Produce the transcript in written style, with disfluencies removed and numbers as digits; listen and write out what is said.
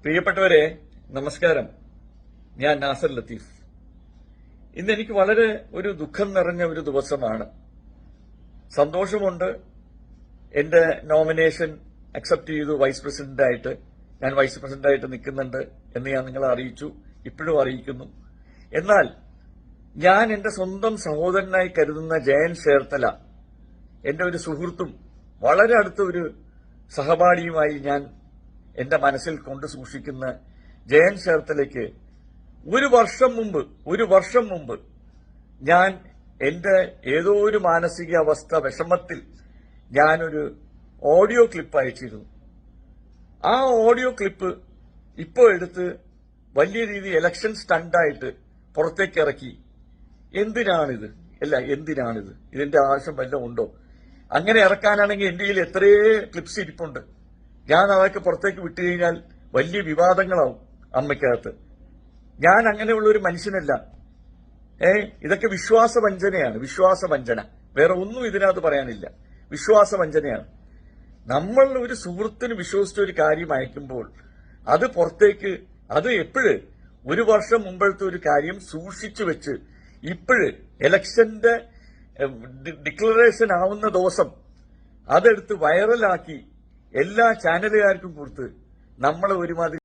പ്രിയപ്പെട്ടവരെ, നമസ്കാരം. ഞാൻ നാസർ ലത്തീഫ്. ഇന്ന് എനിക്ക് വളരെ ഒരു ദുഃഖം നിറഞ്ഞ ഒരു ദിവസമാണ്. സന്തോഷമുണ്ട്. എന്റെ നോമിനേഷൻ അക്സെപ്റ്റ് ചെയ്തു. വൈസ് പ്രസിഡന്റായിട്ട് ഞാൻ വൈസ് പ്രസിഡന്റായിട്ട് നിൽക്കുന്നുണ്ട് എന്ന് ഞാൻ നിങ്ങളെ അറിയിച്ചു. ഇപ്പോഴും അറിയിക്കുന്നു. എന്നാൽ ഞാൻ എന്റെ സ്വന്തം സഹോദരനായി കരുതുന്ന ജയൻ ചേർത്തല, എന്റെ ഒരു സുഹൃത്തും വളരെ അടുത്ത ഒരു സഹപാഠിയുമായി ഞാൻ എന്റെ മനസ്സിൽ കൊണ്ടു സൂക്ഷിക്കുന്ന ജയൻ ചേർത്തലയ്ക്ക് ഒരു വർഷം മുമ്പ് ഞാൻ എന്റെ ഏതോ ഒരു മാനസികാവസ്ഥ വിഷമത്തിൽ ഞാനൊരു ഓഡിയോ ക്ലിപ്പ് അയച്ചിരുന്നു. ആ ഓഡിയോ ക്ലിപ്പ് ഇപ്പോൾ എടുത്ത് വലിയ രീതിയിൽ ഇലക്ഷൻ സ്റ്റണ്ടായിട്ട് പുറത്തേക്ക് ഇറക്കി. എന്തിനാണിത്? ഇതിന്റെ ആവശ്യം വല്ലതും ഉണ്ടോ? അങ്ങനെ ഇറക്കാനാണെങ്കിൽ എന്റെ കയ്യിൽ എത്രയേ ക്ലിപ്സ് ഇരിപ്പുണ്ട്. ഞാൻ അതൊക്കെ പുറത്തേക്ക് വിട്ടു കഴിഞ്ഞാൽ വലിയ വിവാദങ്ങളാവും അമ്മയ്ക്കകത്ത്. ഞാൻ അങ്ങനെയുള്ള ഒരു മനുഷ്യനല്ല. ഇതൊക്കെ വിശ്വാസവഞ്ചന. വേറെ ഒന്നും ഇതിനകത്ത് പറയാനില്ല. വിശ്വാസവഞ്ചനയാണ്. നമ്മൾ ഒരു സുഹൃത്തിന് വിശ്വസിച്ച ഒരു കാര്യം അയക്കുമ്പോൾ അത് പുറത്തേക്ക്, അത് ഒരു വർഷം മുമ്പത്തെ ഒരു കാര്യം സൂക്ഷിച്ചു വെച്ച് ഇലക്ഷന്റെ ഡിക്ലറേഷൻ ആവുന്ന ദിവസം അതെടുത്ത് വൈറലാക്കി എല്ലാ ചാനലുകാർക്കും കൊടുത്ത് നമ്മളെ ഒരുമാതിരി